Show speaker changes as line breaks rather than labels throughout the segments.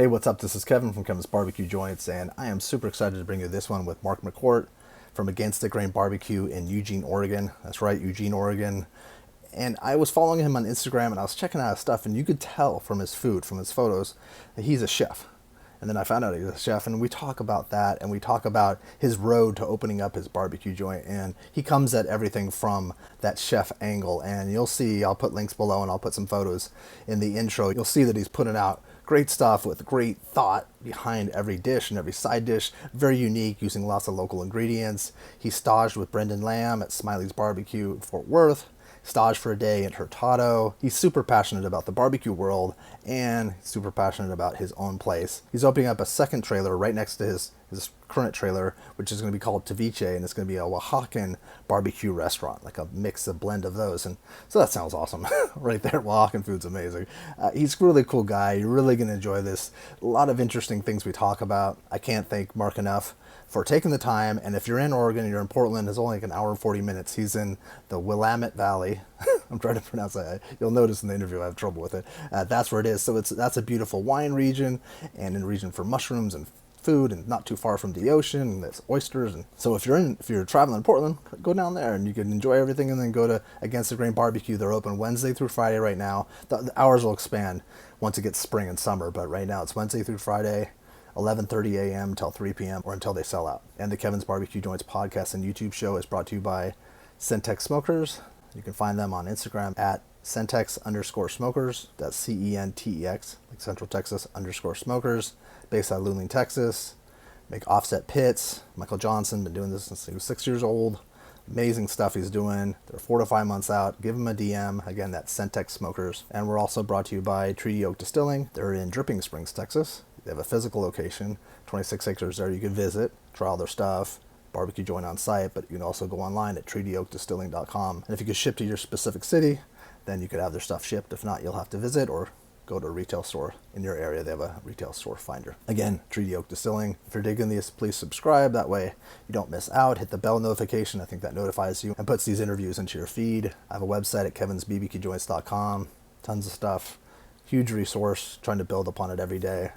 Hey, what's up? This is Kevin from Kevin's BBQ Joints, and I am super excited to bring you this one with Mark McCourt from Against the Grain Barbecue in Eugene, Oregon. That's right, Eugene, Oregon. And I was following him on Instagram, and I was checking out his stuff, and you could tell from his food, from his photos, that he's a chef. And then I found out he's a chef, and we talk about that, and we talk about his road to opening up his barbecue joint. And he comes at everything from that chef angle. And you'll see, I'll put links below, and I'll put some photos in the intro. You'll see that he's putting out great stuff with great thought behind every dish and every side dish. Very unique, using lots of local ingredients. He staged with Brendan Lamb at Smiley's Barbecue in Fort Worth. Stage for a day at Hurtado. He's super passionate about the barbecue world and super passionate about his own place. He's opening up a second trailer right next to his current trailer, which is going to be called Taviche, and it's going to be a Oaxacan barbecue restaurant, like a mix, a blend of those. And so that sounds awesome right there. Oaxacan food's amazing. He's a really cool guy. You're really going to enjoy this. A lot of interesting things we talk about. I can't thank Mark enough for taking the time. And if you're in Oregon and you're in Portland, it's only like an hour and 40 minutes. He's in the Willamette Valley. I'm trying to pronounce that. You'll notice in the interview I have trouble with it. That's where it is. So that's a beautiful wine region, and in a region for mushrooms and food, and not too far from the ocean, and there's oysters. And so if you're traveling in Portland, go down there and you can enjoy everything, and then go to Against the Grain Barbecue. They're open Wednesday through Friday right now. The hours will expand once it gets spring and summer, but right now it's Wednesday through Friday, 11:30 a.m. till 3 p.m. or until they sell out. And the Kevin's BBQ Joints podcast and YouTube show is brought to you by Centex Smokers. You can find them on Instagram at Centex_smokers. That's CENTEX, like Central Texas _smokers, based out of Luling, Texas. Make offset pits. Michael Johnson, been doing this since he was 6 years old. Amazing stuff he's doing. They're 4 to 5 months out. Give him a DM. Again, that's Centex Smokers. And we're also brought to you by Treaty Oak Distilling. They're in Dripping Springs, Texas. They have a physical location, 26 acres there. You can visit, try all their stuff, barbecue joint on site, but you can also go online at treatyoakdistilling.com. And if you could ship to your specific city, then you could have their stuff shipped. If not, you'll have to visit or go to a retail store in your area. They have a retail store finder. Again, Treaty Oak Distilling. If you're digging these, please subscribe. That way you don't miss out. Hit the bell notification. I think that notifies you and puts these interviews into your feed. I have a website at kevinsbbqjoints.com. Tons of stuff. Huge resource. Trying to build upon it every day.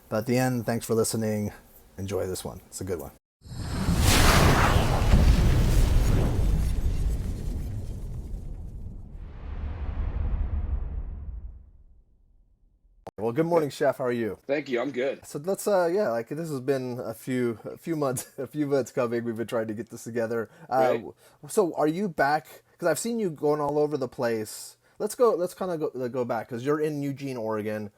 But at the end, thanks for listening. Enjoy this one. It's a good one. Well, good morning, Chef. How are you?
Thank you. I'm good.
So let's, like this has been a few months, a few months coming. We've been trying to get this together.
Right.
So are you back? Because I've seen you going all over the place. Let's kind of go back, because you're in Eugene, Oregon.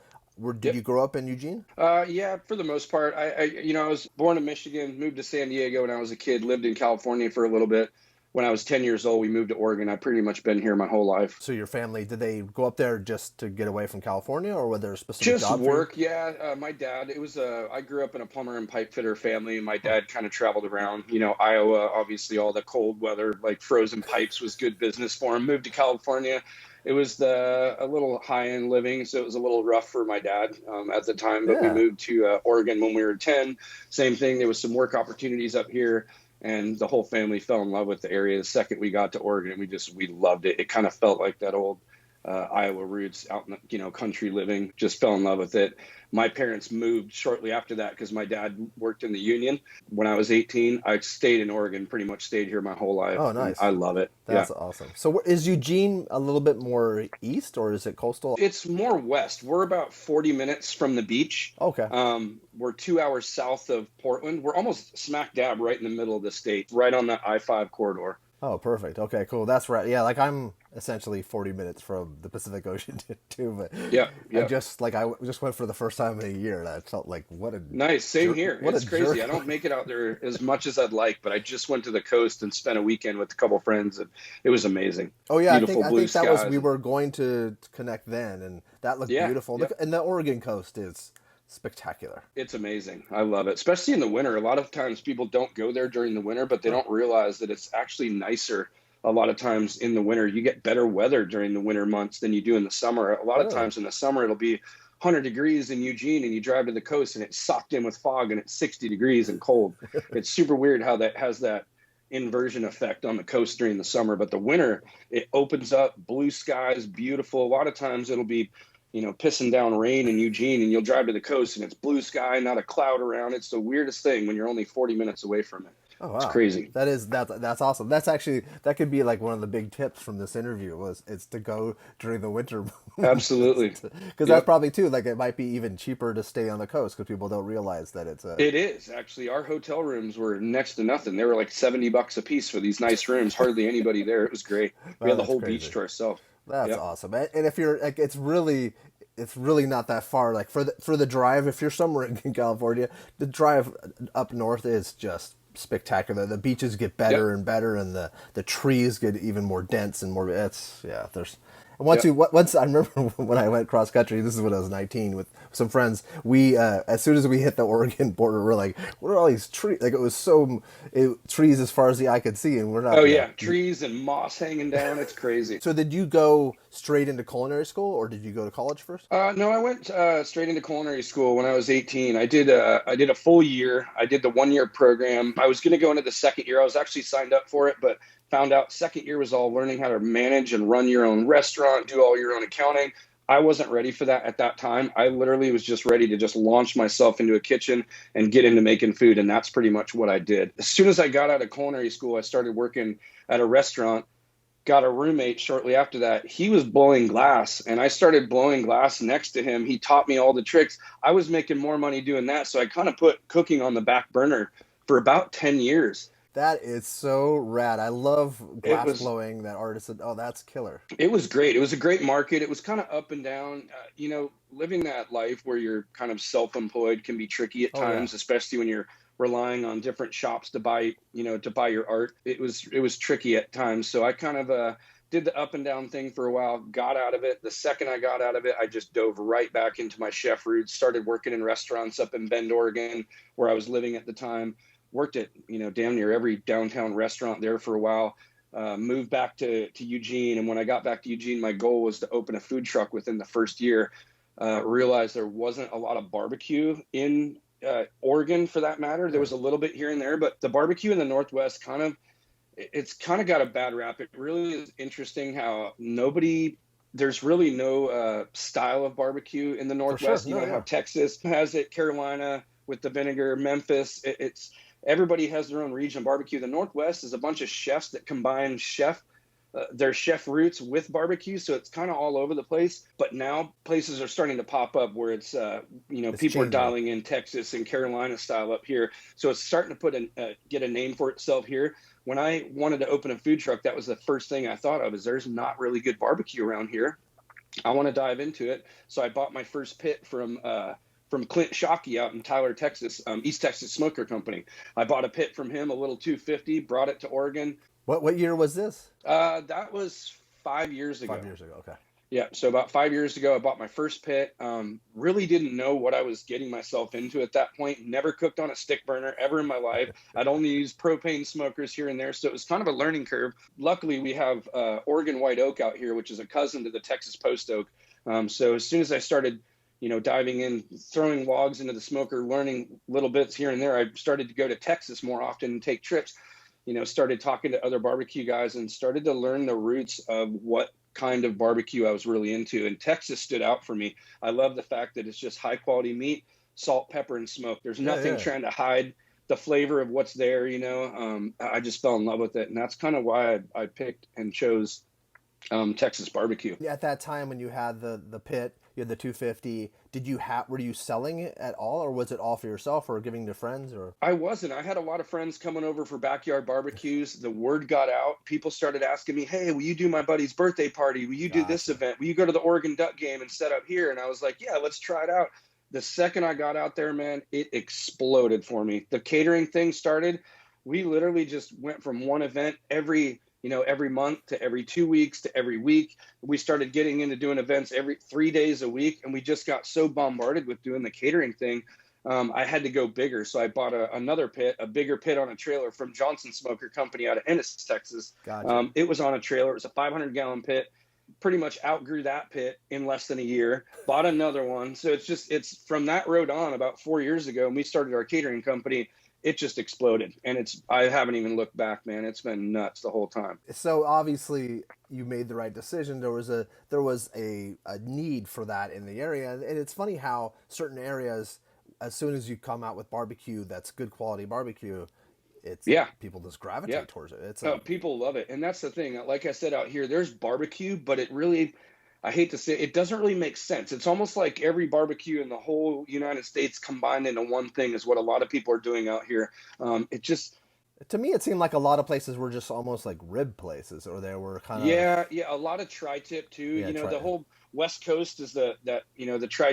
Did you grow up in Eugene?
Yeah, for the most part. I was born in Michigan, moved to San Diego when I was a kid, lived in California for a little bit. When I was 10 years old, we moved to Oregon. I've pretty much been here my whole life.
So your family, did they go up there just to get away from California, or were there a specific
Just
job
work, yeah. My dad, I grew up in a plumber and pipe fitter family, and my dad kind of traveled around, Iowa, obviously all the cold weather, like frozen pipes was good business for him. Moved to California. It was a little high-end living, so it was a little rough for my dad at the time. But we moved to Oregon when we were 10. Same thing. There was some work opportunities up here, and the whole family fell in love with the area. The second we got to Oregon, we loved it. It kind of felt like that old Iowa roots out in the, country living. Just fell in love with it. My parents moved shortly after that because my dad worked in the union. When I was 18, I stayed in Oregon, pretty much stayed here my whole life.
Oh, nice.
I love it.
That's awesome. So is Eugene a little bit more east, or is it coastal?
It's more west. We're about 40 minutes from the beach.
Okay.
We're 2 hours south of Portland. We're almost smack dab right in the middle of the state, right on that I-5 corridor.
Oh, perfect. Okay, cool. That's right. Yeah, like I'm essentially 40 minutes from the Pacific Ocean too, but
yeah.
I just went for the first time in a year, and I felt like what a
nice. Same here.
What
it's
a
crazy.
jerk.
I don't make it out there as much as I'd like, but I just went to the coast and spent a weekend with a couple friends, and it was amazing.
Oh yeah,
Beautiful
I think that was
skies.
we were going to connect then, and that looked beautiful.
Yeah.
And the Oregon coast is spectacular.
It's amazing. I love it, especially in the winter. A lot of times people don't go there during the winter, but they don't realize that it's actually nicer. A lot of times in the winter, you get better weather during the winter months than you do in the summer. A lot of times in the summer, it'll be 100 degrees in Eugene, and you drive to the coast and it's socked in with fog and it's 60 degrees and cold. It's super weird how that has that inversion effect on the coast during the summer. But the winter, it opens up, blue skies, beautiful. A lot of times it'll be pissing down rain in Eugene, and you'll drive to the coast and it's blue sky, not a cloud around. It's the weirdest thing when you're only 40 minutes away from it.
Oh
It's
wow,
crazy.
that's awesome. That could be like one of the big tips from this interview was it's to go during the winter months
Absolutely.
because that's
Yep.
probably too like it might be even cheaper to stay on the coast because people don't realize that it's a
It is actually. Our hotel rooms were next to nothing. They were like $70 a piece for these nice rooms. Hardly anybody there. It was great. We
oh
had the
that's
whole beach
crazy.
to ourselves.
That's
Yep.
awesome. And if you're like, it's really not that far. Like for the drive, if you're somewhere in California, the drive up north is just spectacular. The beaches get
Yep.
better and better, and the trees get even more dense and more. It's yeah. There's and
Yep.
once I remember when I went cross country. This is when I was 19 with some friends. We as soon as we hit the Oregon border, we're like, what are all these trees? Like trees as far as the eye could see, and we're not.
Oh yeah, trees and moss hanging down. It's crazy.
So did you go straight into culinary school, or did you go to college first?
No, I went straight into culinary school when I was 18. I did a full year. I did the 1 year program. I was going to go into the second year. I was actually signed up for it, but found out second year was all learning how to manage and run your own restaurant, do all your own accounting. I wasn't ready for that at that time. I literally was just ready to just launch myself into a kitchen and get into making food, and that's pretty much what I did. As soon as I got out of culinary school, I started working at a restaurant. Got a roommate shortly after that. He was blowing glass, and I started blowing glass next to him. He taught me all the tricks. I was making more money doing that, so I kind of put cooking on the back burner for about 10 years.
That is so rad. I love
It
glass
was
blowing. That artisan. Oh, that's killer.
it was great. It was a great market. It was kind of up and down. Living that life where you're kind of self-employed can be tricky at
Oh yeah,
times, especially when you're relying on different shops to buy your art. It was tricky at times. So I kind of did the up and down thing for a while, got out of it. The second I got out of it, I just dove right back into my chef roots, started working in restaurants up in Bend, Oregon, where I was living at the time. Worked at, damn near every downtown restaurant there for a while. Moved back to Eugene. And when I got back to Eugene, my goal was to open a food truck within the first year. Realized there wasn't a lot of barbecue in Oregon for that matter. There was a little bit here and there, but the barbecue in the Northwest it's kind of got a bad rap. It really is interesting how there's really no style of barbecue in the
for sure.
Northwest. You
No,
know
yeah,
how Texas has it, Carolina with the vinegar, Memphis. It's everybody has their own region of barbecue. The Northwest is a bunch of chefs that combine their chef roots with barbecue, so it's kind of all over the place. But now places are starting to pop up where it's
it's
people are
changing.
dialing in Texas and Carolina style up here, so it's starting to get a name for itself here. When I wanted to open a food truck, that was the first thing I thought of, is there's not really good barbecue around here. I want to dive into it, so I bought my first pit from Clint Shockey out in Tyler, Texas, East Texas Smoker Company. I bought a pit from him, a little 250, brought it to Oregon.
What year was this?
That was 5 years ago.
5 years ago. Okay.
Yeah, so about 5 years ago, I bought my first pit. Really didn't know what I was getting myself into at that point. Never cooked on a stick burner ever in my life. I'd only used propane smokers here and there, so it was kind of a learning curve. Luckily, we have Oregon white oak out here, which is a cousin to the Texas post oak. So as soon as I started, diving in, throwing logs into the smoker, learning little bits here and there, I started to go to Texas more often and take trips. Started talking to other barbecue guys and started to learn the roots of what kind of barbecue I was really into. And Texas stood out for me. I love the fact that it's just high quality meat, salt, pepper, and smoke. There's
Yeah,
nothing
yeah.
trying to hide the flavor of what's there. I just fell in love with it. And that's kind of why I picked and chose Texas barbecue.
Yeah, at that time when you had the pit, you had the 250. Were you selling it at all, or was it all for yourself, or giving to friends, or?
I wasn't. I had a lot of friends coming over for backyard barbecues. The word got out. People started asking me, "Hey, will you do my buddy's birthday party? Will you do this
Gotcha.
event? Will you go to the Oregon Duck game and set up here?" And I was like, "Yeah, let's try it out." The second I got out there, man, it exploded for me. The catering thing started. We literally just went from one event every month to every 2 weeks to every week. We started getting into doing events every 3 days a week, and we just got so bombarded with doing the catering thing. I had to go bigger, so I bought another pit, a bigger pit on a trailer from Johnson Smoker Company out of Ennis, Texas.
Gotcha.
It was on a trailer. It was a 500-gallon pit. Pretty much outgrew that pit in less than a year. Bought another one. So it's from that road on about 4 years ago, and we started our catering company. it just exploded. And I haven't even looked back, man. It's been nuts the whole time.
So obviously you made the right decision. There was a need for that in the area, and it's funny how certain areas, as soon as you come out with barbecue that's good quality barbecue, it's
Yeah.
people just gravitate
Yeah.
towards it.
People love it. And that's the thing. Like I said, out here, there's barbecue, but it really, I hate to say it doesn't really make sense. It's almost like every barbecue in the whole United States combined into one thing is what a lot of people are doing out here. It just,
to me, it seemed like a lot of places were just almost like rib places, or they were kind of
yeah, a lot of tri-tip too.
yeah,
The whole West Coast is the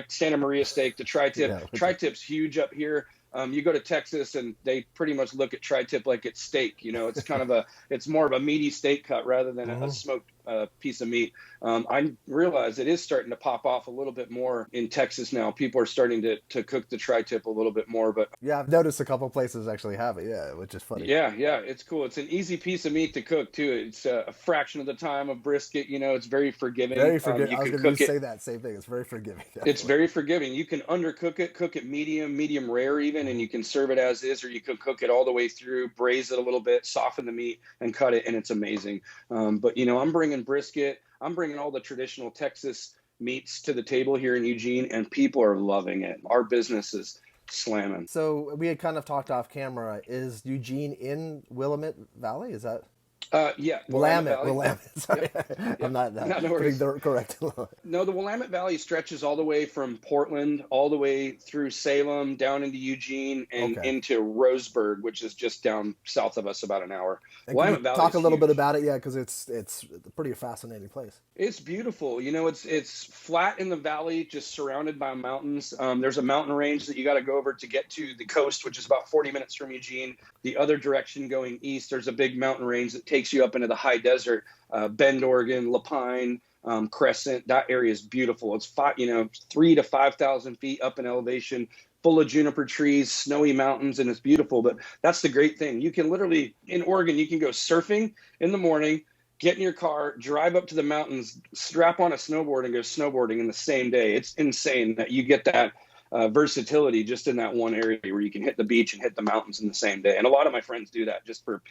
Santa Maria steak, the tri-tip.
Yeah.
Tri-tip's huge up here. You go to Texas and they pretty much look at tri-tip like it's steak. It's kind of it's more of a meaty steak cut rather than a smoked piece of meat. I realize it is starting to pop off a little bit more in Texas now. People are starting to cook the tri-tip a little bit more. But
yeah, I've noticed a couple places actually have it. Yeah, which is funny.
yeah, it's cool. It's an easy piece of meat to cook too. It's a fraction of the time of brisket. It's very forgiving.
Very forgiving.
You
I was
can
going
cook
to
it.
say that same thing. It's very forgiving. Definitely.
It's very forgiving. You can undercook it, cook it medium rare even, and you can serve it as is, or you can cook it all the way through, braise it a little bit, soften the meat, and cut it, and it's amazing. But I'm bringing brisket. I'm bringing all the traditional Texas meats to the table here in Eugene, and people are loving it. Our business is slamming.
So we had kind of talked off camera. Is Eugene in Willamette Valley? Is that?
Yeah.
Willamette. Sorry.
Yep.
I'm not
No
putting
worries.
the correct.
No, the Willamette Valley stretches all the way from Portland, all the way through Salem, down into Eugene, and into Roseburg, which is just down south of us about an hour.
Willamette Valley. Talk a little bit about it, yeah, because it's a pretty fascinating place.
It's beautiful. It's flat in the valley, just surrounded by mountains. There's a mountain range that you got to go over to get to the coast, which is about 40 minutes from Eugene. The other direction going east, there's a big mountain range that takes you up into the high desert, Bend, Oregon, Lapine, Crescent. That area is beautiful. It's 3,000 to 5,000 feet up in elevation, full of juniper trees, snowy mountains, and it's beautiful. But that's the great thing. You can literally, in Oregon, you can go surfing in the morning, get in your car, drive up to the mountains, strap on a snowboard, and go snowboarding in the same day. It's insane that you get that versatility just in that one area where you can hit the beach and hit the mountains in the same day. And a lot of my friends do that just for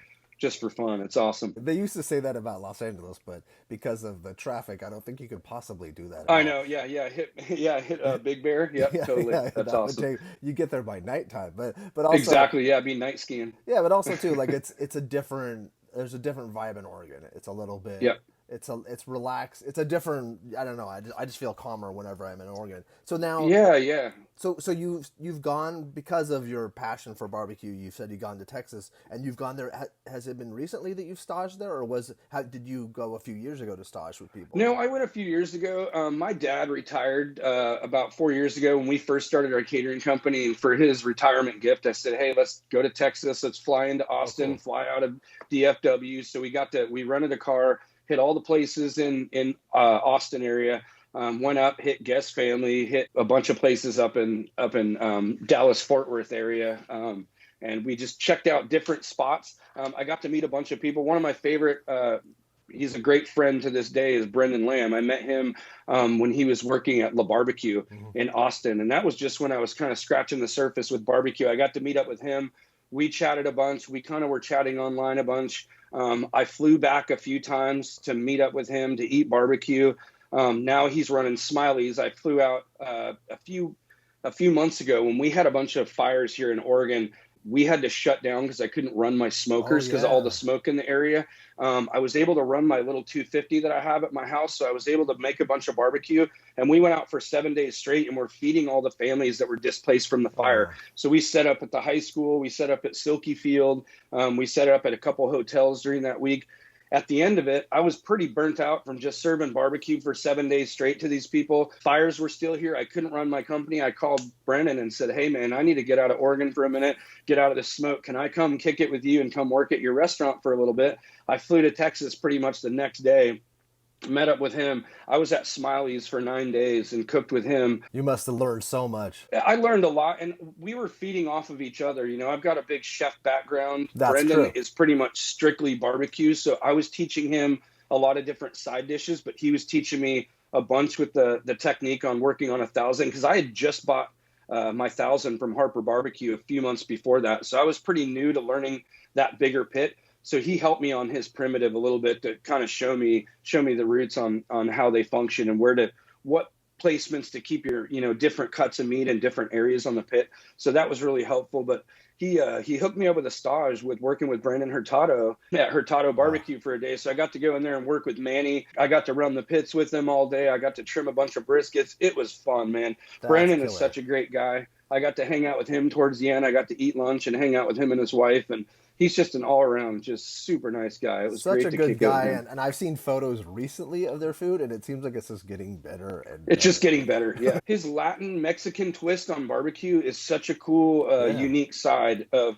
fun. It's awesome.
They used to say that about Los Angeles, but because of the traffic, I don't think you could possibly do that.
I know. Yeah. Hit Big Bear. Yep, yeah, totally. Yeah, that's awesome.
You get there by nighttime, but also
exactly. Yeah, be night skiing.
Yeah, but also too, like it's a different. There's a different vibe in Oregon. It's a little bit.
Yeah.
It's relaxed. It's a different. I don't know. I just feel calmer whenever I'm in Oregon. So now.
Yeah.
So you've gone because of your passion for barbecue. You said you've gone to Texas and you've gone there. Has it been recently that you've staged there, or did you go a few years ago to stage with people?
No, I went a few years ago. My dad retired about 4 years ago when we first started our catering company. And for his retirement gift, I said, "Hey, let's go to Texas. Let's fly into Austin, fly out of DFW." So we rented a car, hit all the places in Austin area. Went up, hit Guest Family, hit a bunch of places up in Dallas Fort Worth area, and we just checked out different spots. I got to meet a bunch of people. One of my favorite, he's a great friend to this day, is Brendan Lamb. I met him when he was working at La Barbecue in Austin, and that was just when I was kind of scratching the surface with barbecue. I got to meet up with him. We chatted a bunch. We kind of were chatting online a bunch. I flew back a few times to meet up with him to eat barbecue. Now he's running Smiley's. I flew out a few months ago when we had a bunch of fires here in Oregon. We had to shut down because I couldn't run my smokers because of all the smoke in the area. I was able to run my little 250 that I have at my house, so I was able to make a bunch of barbecue. And we went out for 7 days straight, and we're feeding all the families that were displaced from the fire. So we set up at the high school. We set up at Silky Field. We set up at a couple hotels during that week. At the end of it, I was pretty burnt out from just serving barbecue for 7 days straight to these people. Fires were still here. I couldn't run my company. I called Brennan and said, "Hey, man, I need to get out of Oregon for a minute, get out of the smoke. Can I come kick it with you and come work at your restaurant for a little bit?" I flew to Texas pretty much the next day, met up with him. I was at Smiley's for 9 days and cooked with him.
You must have learned so much.
I learned a lot, and we were feeding off of each other. I've got a big chef background.
That's
Brendan
true.
is pretty much strictly barbecue, so I was teaching him a lot of different side dishes, but he was teaching me a bunch with the technique on working on 1,000, because I had just bought my 1,000 from Harper Barbecue a few months before that. So I was pretty new to learning that bigger pit. So he helped me on his primitive a little bit to kind of show me the roots on how they function and what placements to keep your, different cuts of meat in different areas on the pit. So that was really helpful. But he hooked me up with a stage with working with Brandon Hurtado at Hurtado Barbecue for a day. So I got to go in there and work with Manny. I got to run the pits with him all day. I got to trim a bunch of briskets. It was fun, man. Brandon is such a great guy. I got to hang out with him towards the end. I got to eat lunch and hang out with him and his wife. And he's just an all-around, just super nice guy. It was
such
great
a
to
good
kick
guy,
it with him.
and I've seen photos recently of their food, and it seems like it's just getting better and
It's just getting better. Yeah, his Latin Mexican twist on barbecue is such a cool, unique side of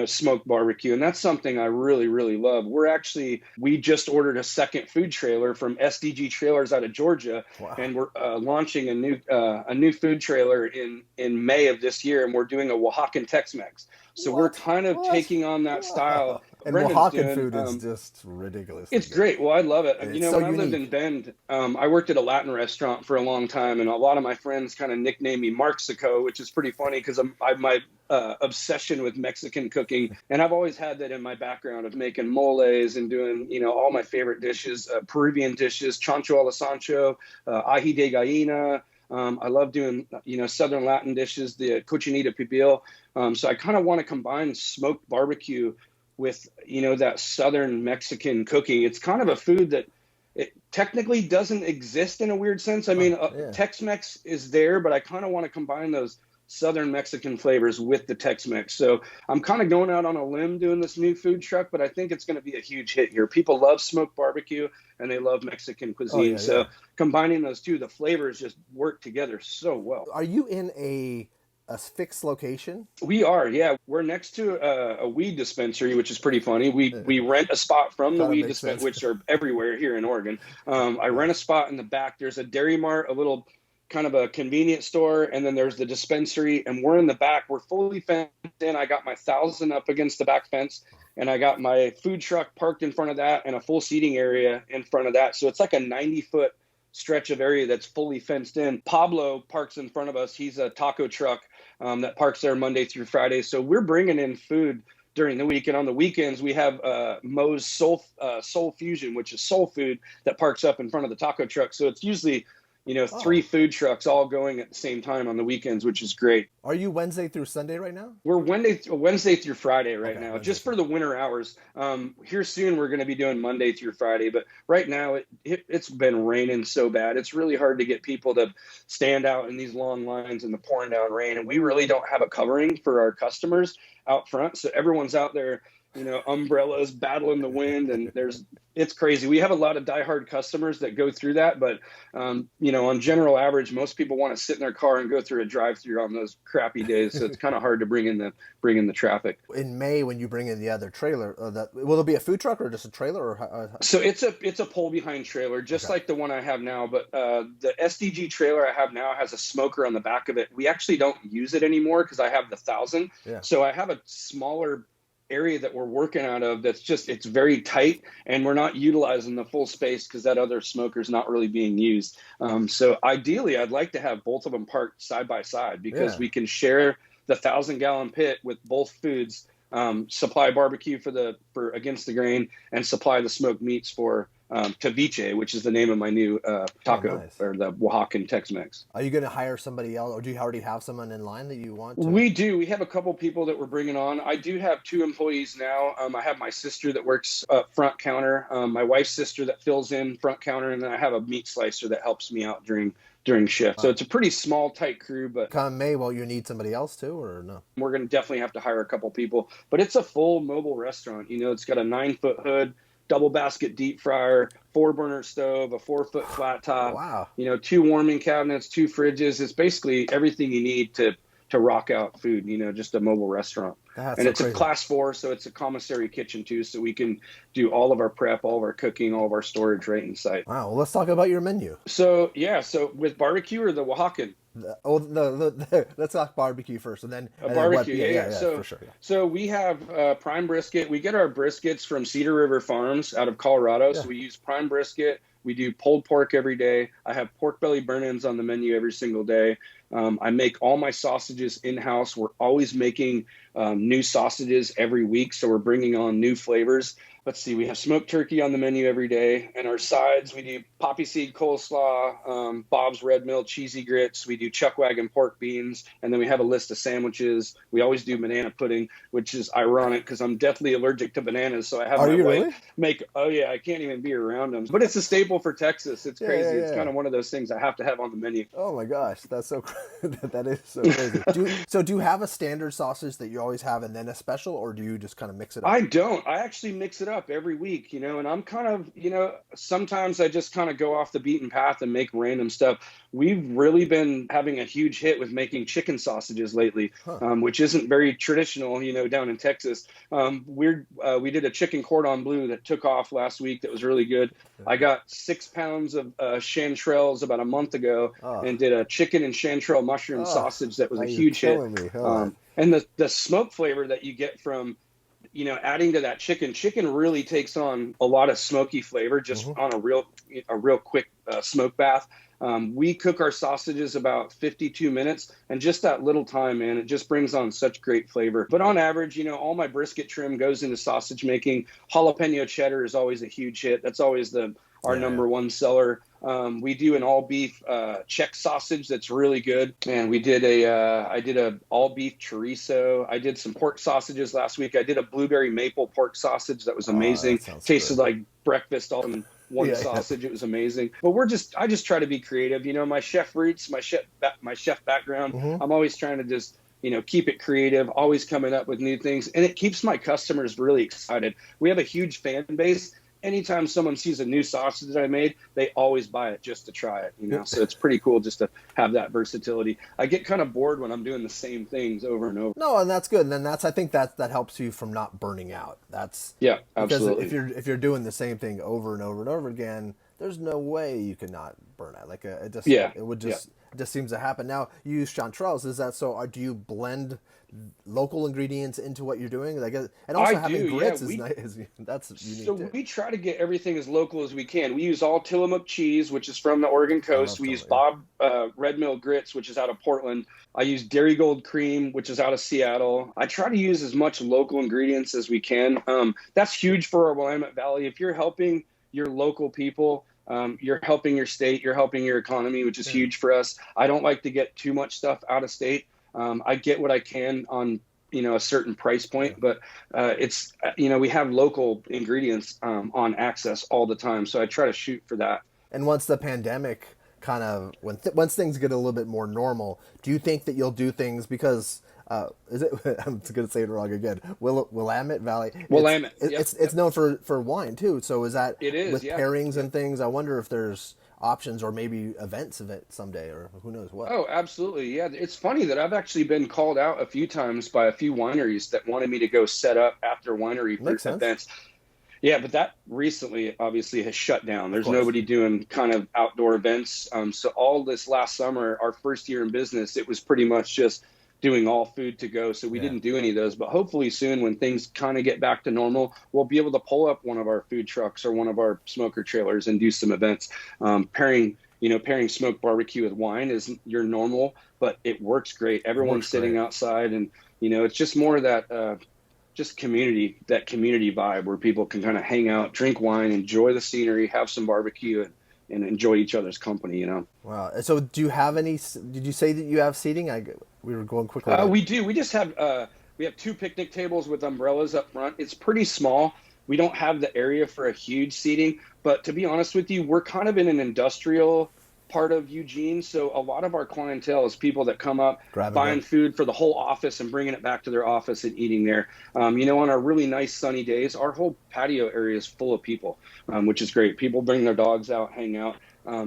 smoked barbecue, and that's something I really, really love. We just ordered a second food trailer from SDG Trailers out of Georgia, and we're launching a new food trailer in May of this year, and we're doing a Oaxacan Tex-Mex. So we're kind of taking on that style.
And
Brendan's
Oaxacan food is just ridiculous.
It's great. Well, I love it.
It's
when
so
I lived in Bend, I worked at a Latin restaurant for a long time, and a lot of my friends kind of nicknamed me Marxico, which is pretty funny because my obsession with Mexican cooking, and I've always had that in my background of making moles and doing all my favorite dishes, Peruvian dishes, chancho al sancho, ají de gallina. I love doing, Southern Latin dishes, the cochinita pibil. So I kind of want to combine smoked barbecue with, that Southern Mexican cooking. It's kind of a food that it technically doesn't exist in a weird sense. I mean, Tex-Mex is there, but I kind of want to combine those Southern Mexican flavors with the Tex-Mex. So I'm kind of going out on a limb doing this new food truck, but I think it's going to be a huge hit here. People love smoked barbecue and they love Mexican cuisine. So combining those two, the flavors just work together so well.
Are you in a fixed location?
We are, yeah. We're next to a weed dispensary, which is pretty funny. We rent a spot from the weed dispensary, which are everywhere here in Oregon. I rent a spot in the back. There's a Dairy Mart, a little kind of a convenience store, and then there's the dispensary, and we're in the back. We're fully fenced in. I got my 1,000 up against the back fence, and I got my food truck parked in front of that and a full seating area in front of that. So it's like a 90-foot stretch of area that's fully fenced in. Pablo parks in front of us. He's a taco truck that parks there Monday through Friday. So we're bringing in food during the week, and on the weekends we have Moe's Soul Fusion, which is soul food that parks up in front of the taco truck. So it's usually 3 food trucks all going at the same time on the weekends, which is great.
Are you Wednesday through Sunday right now?
We're Wednesday through Friday right now, just for the winter hours. Here soon we're going to be doing Monday through Friday, but right now it's been raining so bad. It's really hard to get people to stand out in these long lines in the pouring down rain, and we really don't have a covering for our customers out front. So everyone's out there, umbrellas battling the wind, and it's crazy. We have a lot of diehard customers that go through that, but on general average, most people want to sit in their car and go through a drive-through on those crappy days. So it's kind of hard to bring in the traffic.
In May, when you bring in the other trailer, will it be a food truck or just a trailer?
So it's a pull behind trailer, just like the one I have now. But the SDG trailer I have now has a smoker on the back of it. We actually don't use it anymore because I have the 1,000. Yeah. So I have a smaller area that we're working out of it's very tight, and we're not utilizing the full space because that other smoker is not really being used. So ideally I'd like to have both of them parked side by side because we can share the 1,000-gallon pit with both foods, supply barbecue for against the grain, and supply the smoked meats for Taviche, which is the name of my new taco, or the Oaxacan Tex-Mex.
Are you going to hire somebody else, or do you already have someone in line that you want to?
We do. We have a couple people that we're bringing on. I do have 2 employees now. I have my sister that works up front counter, my wife's sister that fills in front counter, and then I have a meat slicer that helps me out during shift. So it's a pretty small, tight crew. But
come May, will you need somebody else too, or no?
We're going to definitely have to hire a couple people. But it's a full mobile restaurant. It's got a 9-foot hood, double basket deep fryer, 4-burner stove, a 4-foot flat top.
Wow.
2 warming cabinets, 2 fridges. It's basically everything you need to rock out food, just a mobile restaurant. It's a class 4, so it's a commissary kitchen too, so we can do all of our prep, all of our cooking, all of our storage right inside.
Wow. Well, let's talk about your menu.
So with barbecue or the Oaxacan?
Let's talk barbecue first, and then
barbecue.
So, for sure. Yeah.
So we have prime brisket. We get our briskets from Cedar River Farms out of Colorado. Yeah. So we use prime brisket, We do pulled pork every day. I have pork belly burn-ins on the menu every single day. I make all my sausages in-house. We're always making new sausages every week, so we're bringing on new flavors. Let's see, we have smoked turkey on the menu every day. And our sides, we do poppy seed coleslaw, Bob's Red Mill cheesy grits. We do chuck wagon pork beans. And then we have a list of sandwiches. We always do banana pudding, which is ironic because I'm deathly allergic to bananas. So I have my wife
really?
make, oh yeah, I can't even be around them. But it's a staple for Texas. It's crazy. Yeah. It's kind of one of those things I have to have on the menu.
Oh my gosh, that's so that is so crazy. Do you have a standard sausage that you always have and then a special, or do you just kind of mix it up?
I don't. I actually mix it up every week, and I'm kind of, sometimes I just kind of go off the beaten path and make random stuff. We've really been having a huge hit with making chicken sausages lately, which isn't very traditional, down in Texas. We did a chicken cordon bleu that took off last week. That was really good. I got 6 pounds of chanterelles about a month ago and did a chicken and chanterelle mushroom sausage that was a huge hit. And the smoke flavor that you get from adding to that chicken really takes on a lot of smoky flavor just on a real quick smoke bath. We cook our sausages about 52 minutes, and just that little time, man, it just brings on such great flavor. But on average, all my brisket trim goes into sausage making. Jalapeno cheddar is always a huge hit. That's always our number one seller. We do an all beef Czech sausage that's really good, and I did a all beef chorizo. I did some pork sausages last week. I did a blueberry maple pork sausage that was amazing. Tasted like breakfast all in one sausage. It was amazing. But I just try to be creative. My chef roots, my chef background. I'm always trying to just keep it creative, always coming up with new things, and it keeps my customers really excited. We have a huge fan base. Anytime someone sees a new sausage that I made, they always buy it just to try it, So it's pretty cool just to have that versatility. I get kind of bored when I'm doing the same things over and over.
No, and that's good. And then I think that helps you from not burning out.
Yeah, absolutely.
Because if you're doing the same thing over and over and over again, there's no way you could not burn out. It just seems to happen. Now, you use chanterelles. Is that so? Do you blend local ingredients into what you're doing? And also having grits is nice. That's unique.
So we try to get everything as local as we can. We use all Tillamook cheese, which is from the Oregon coast. We use Bob Red Mill grits, which is out of Portland. I use Dairy Gold cream, which is out of Seattle. I try to use as much local ingredients as we can. That's huge for our Willamette Valley. If you're helping your local people, you're helping your state, you're helping your economy, which is huge for us. I don't like to get too much stuff out of state. I get what I can on, a certain price point, but it's, we have local ingredients on access all the time. So I try to shoot for that.
And once the pandemic once things get a little bit more normal, do you think that you'll do things because is it? I'm going to say it wrong again. Willamette Valley.
Willamette.
It's known for wine too. So is that with pairings and things? I wonder if there's options or maybe events of it someday, or who knows what.
Oh, absolutely. Yeah. It's funny that I've actually been called out a few times by a few wineries that wanted me to go set up after winery events. Yeah, but that recently obviously has shut down. There's nobody doing kind of outdoor events. So all this last summer, our first year in business, it was pretty much just doing all food to go. So we didn't do any of those, but hopefully soon when things kind of get back to normal, we'll be able to pull up one of our food trucks or one of our smoker trailers and do some events. Pairing smoked barbecue with wine is your normal, but it works great. Everyone's sitting outside, and, it's just more of that, just community vibe where people can kind of hang out, drink wine, enjoy the scenery, have some barbecue, and enjoy each other's company,
Wow. So do you have did you say that you have seating? We were going quickly.
We do. We just have, we have 2 picnic tables with umbrellas up front. It's pretty small. We don't have the area for a huge seating, but to be honest with you, we're kind of in an industrial part of Eugene. So a lot of our clientele is people that come up buying food for the whole office and bringing it back to their office and eating there. On our really nice sunny days, our whole patio area is full of people, which is great. People bring their dogs out, hang out.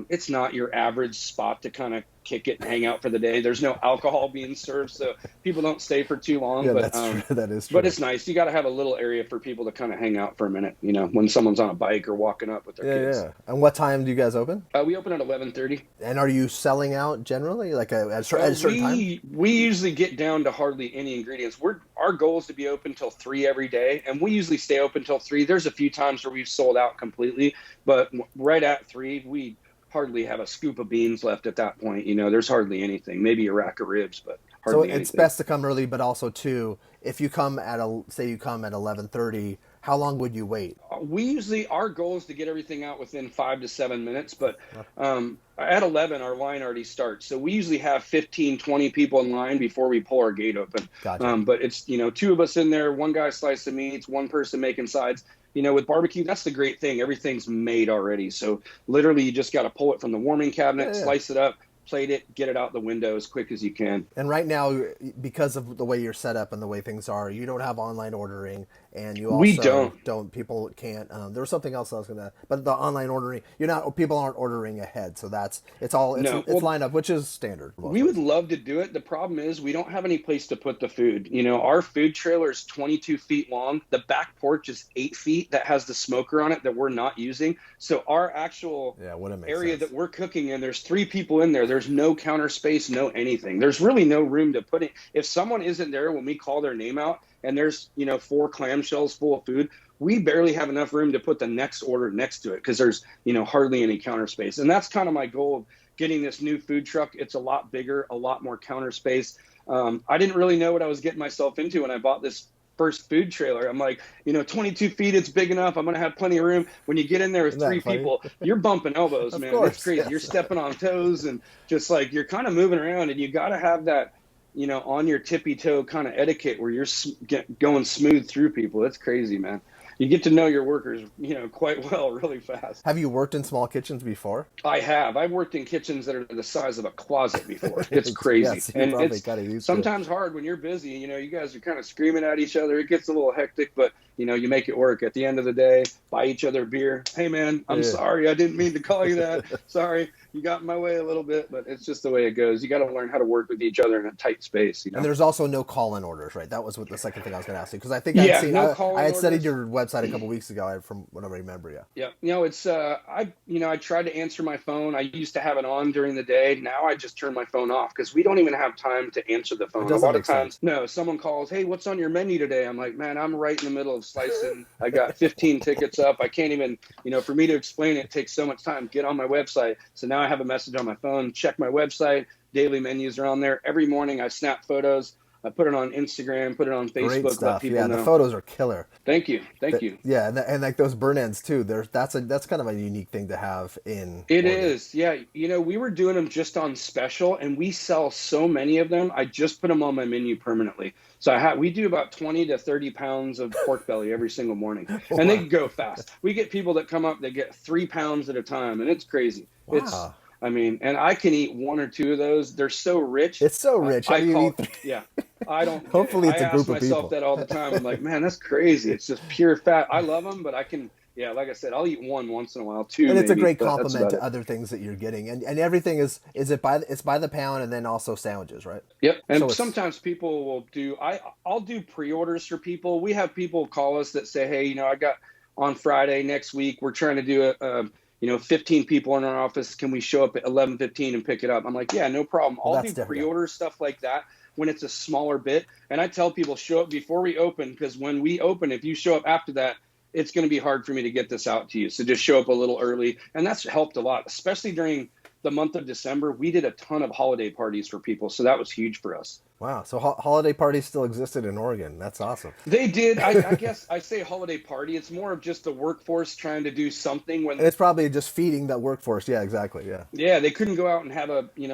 It's not your average spot to kind of kick it and hang out for the day. There's no alcohol being served, so people don't stay for too long.
Yeah,
but
that's true. That is true.
But it's nice. You got to have a little area for people to kind of hang out for a minute, when someone's on a bike or walking up with their kids.
Yeah. And what time do you guys open?
We open at 11:30.
And are you selling out generally, like at a certain time?
We usually get down to hardly any ingredients. our goal is to be open till 3 every day, and we usually stay open till 3. There's a few times where we've sold out completely, but right at 3, we hardly have a scoop of beans left at that point. There's hardly anything, maybe a rack of ribs, but hardly
So it's
anything.
best to come early, but also too, if you come say you come at 11:30, how long would you wait?
Our goal is to get everything out within 5 to 7 minutes, but at 11, our line already starts. So we usually have 15, 20 people in line before we pull our gate open.
Gotcha.
But it's, 2 of us in there, one guy slicing meats, one person making sides. With barbecue, that's the great thing. Everything's made already. So literally you just got to pull it from the warming cabinet, slice it up, plate it, get it out the window as quick as you can.
And right now, because of the way you're set up and the way things are, you don't have online ordering, and you also don't. People can't. There was something else I was gonna, but the online ordering, people aren't ordering ahead, so it's lined up, which is standard.
We would love to do it. The problem is we don't have any place to put the food. Our food trailer is 22 feet long. The back porch is 8 feet that has the smoker on it that we're not using. So our actual area that we're cooking in, there's 3 people in there. There's no counter space, no anything. There's really no room to put it. If someone isn't there when we call their name out and there's, 4 clamshells full of food, we barely have enough room to put the next order next to it because there's, hardly any counter space. And that's kind of my goal of getting this new food truck. It's a lot bigger, a lot more counter space. I didn't really know what I was getting myself into when I bought this first food trailer. I'm like, 22 feet, it's big enough. I'm going to have plenty of room. When you get in there with 3 people, you're bumping elbows, man. It's crazy. You're stepping on toes and just like you're kind of moving around, and you got to have that, on your tippy toe kind of etiquette where you're going smooth through people. It's crazy, man. You get to know your workers, quite well really fast.
Have you worked in small kitchens before?
I have. I've worked in kitchens that are the size of a closet before. It's crazy.
Yes,
and it's sometimes hard when you're busy. You guys are kind of screaming at each other. It gets a little hectic, but, you make it work. At the end of the day, buy each other beer. Hey, man, I'm sorry. I didn't mean to call you that. Sorry. You got in my way a little bit, but it's just the way it goes. You got to learn how to work with each other in a tight space.
And there's also no call-in orders, right? That was the second thing I was going to ask you, because I think I had studied your website a couple weeks ago, from what I remember.
Yeah. It's I tried to answer my phone. I used to have it on during the day. Now I just turn my phone off because we don't even have time to answer the phone. A lot of times, someone calls, hey, what's on your menu today? I'm like, man, I'm right in the middle of slicing. I got 15 tickets up. I can't even, for me to explain it takes so much time. Get on my website. So now I have a message on my phone. Check my website. Daily menus are on there. Every morning I snap photos. I put it on Instagram, put it on Facebook.
Great stuff.
Let people know.
The photos are killer.
Thank you.
Yeah, and like those burn ends too. That's kind of a unique thing to have in.
It is, yeah. We were doing them just on special, and we sell so many of them. I just put them on my menu permanently. So we do about 20 to 30 pounds of pork belly every single morning, and they go fast. We get people that come up, they get 3 pounds at a time, and it's crazy.
Wow.
And I can eat 1 or 2 of those. They're so rich.
It's so rich.
I don't.
Hopefully, it's a group of people.
I ask myself that all the time. I'm like, man, that's crazy. It's just pure fat. I love them, but I can. Yeah, like I said, I'll eat 1 once in a while, 2.
And it's
maybe,
a great compliment to other things that you're getting, and everything it's by the pound, and then also sandwiches, right?
Yep. And sometimes people will do. I'll do pre-orders for people. We have people call us that say, hey, I got on Friday next week. We're trying to do 15 people in our office. Can we show up at 11:15 and pick it up? I'm like, yeah, no problem. I'll do pre-order stuff like that when it's a smaller bit. And I tell people, show up before we open, because when we open, if you show up after that, it's going to be hard for me to get this out to you. So just show up a little early. And that's helped a lot, especially during the month of December. We did a ton of holiday parties for people. So that was huge for us.
Wow. So holiday parties still existed in Oregon. That's awesome.
They did. I guess I say holiday party. It's more of just the workforce trying to do something. And
it's probably just feeding that workforce. Yeah, exactly. Yeah.
Yeah. They couldn't go out and have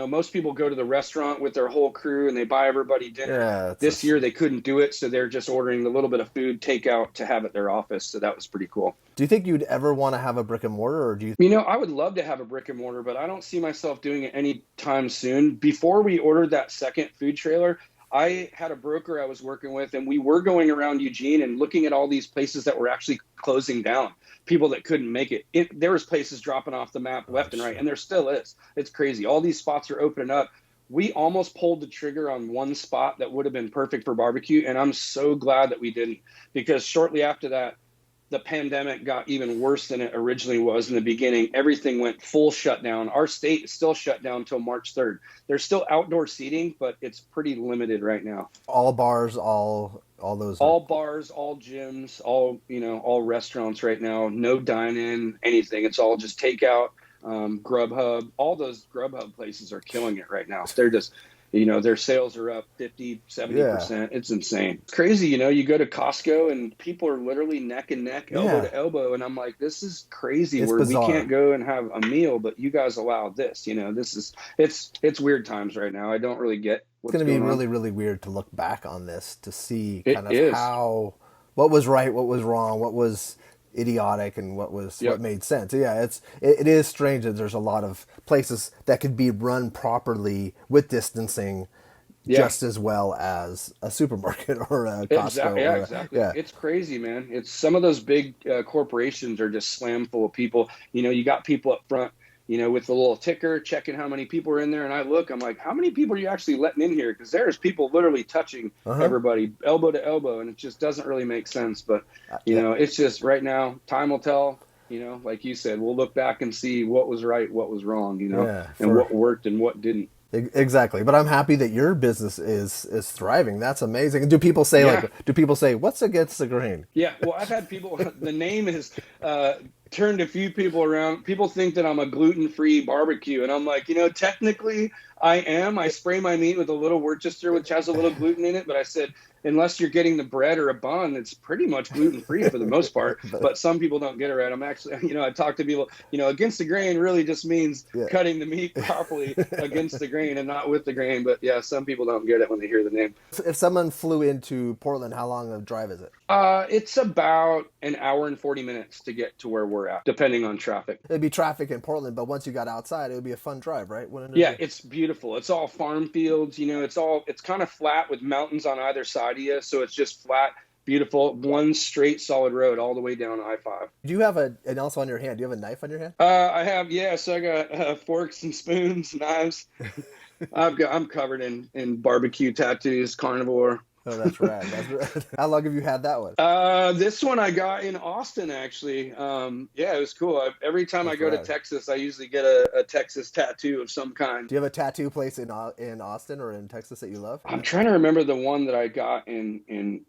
most people go to the restaurant with their whole crew and they buy everybody dinner. Yeah, this year they couldn't do it. So they're just ordering a little bit of food takeout to have at their office. So that was pretty cool.
Do you think you'd ever want to have a brick and mortar, or do you?
I would love to have a brick and mortar, but I don't see myself doing it anytime soon. Before we ordered that second food trailer, I had a broker I was working with, and we were going around Eugene and looking at all these places that were actually closing down, people that couldn't make it. There was places dropping off the map left and right, and there still is. It's crazy. All these spots are opening up. We almost pulled the trigger on one spot that would have been perfect for barbecue, and I'm so glad that we didn't, because shortly after that, the pandemic got even worse than it originally was in the beginning. Everything went full shutdown. Our state is still shut down until March 3rd. There's still outdoor seating, but it's pretty limited right now.
All bars, all those are.
All bars, all gyms, all restaurants right now. No dine-in, anything. It's all just takeout. Grubhub. All those Grubhub places are killing it right now. They're just, their sales are up 50, 70%.
Yeah.
It's insane. It's crazy. You go to Costco and people are literally neck and neck, elbow to elbow. And I'm like, this is crazy.
It's
where
bizarre.
We can't go and have a meal, but you guys allow this. It's weird times right now. I don't really get what's
going to be
going
really,
on.
really weird to look back on this to see
It
kind of
is.
what was right, what was wrong, what was idiotic, and what
Yep.
made sense. Yeah, it is strange that there's a lot of places that could be run properly with distancing just as well as a supermarket or a Costco.
Exactly. Yeah, exactly.
Yeah.
It's crazy, man. It's some of those big corporations are just slammed full of people. You got people up front, with the little ticker checking how many people are in there. And I'm like, how many people are you actually letting in here? Because there's people literally touching everybody elbow to elbow. And it just doesn't really make sense. But, it's just right now, time will tell. Like you said, we'll look back and see what was right, what was wrong, and what worked and what didn't.
Exactly, but I'm happy that your business is thriving. That's amazing. And do people say what's against the grain?
Yeah, well, I've had people. The name has turned a few people around. People think that I'm a gluten-free barbecue, and I'm like, technically I am. I spray my meat with a little Worcester, which has a little gluten in it. But I said, unless you're getting the bread or a bun, it's pretty much gluten-free for the most part. But some people don't get it right. I'm actually, I talk to people, against the grain really just means cutting the meat properly against the grain and not with the grain. But yeah, some people don't get it when they hear the name.
If someone flew into Portland, how long of a drive is it?
It's about an hour and 40 minutes to get to where we're at, depending on traffic.
It'd be traffic in Portland, but once you got outside, it would be a fun drive, right?
Yeah, it's beautiful. It's all farm fields. It's kind of flat with mountains on either side of you. So it's just flat, beautiful, one straight solid road all the way down I-5.
Do you have and also on your hand, do you have a knife on your hand?
I have, yeah. So I got forks and spoons, knives. I'm covered in barbecue tattoos, carnivore.
Oh, that's rad. How long have you had that one?
This one I got in Austin, actually. It was cool. Every time I go to Texas, I usually get a Texas tattoo of some kind.
Do you have a tattoo place in Austin or in Texas that you love?
I'm trying to remember the one that I got in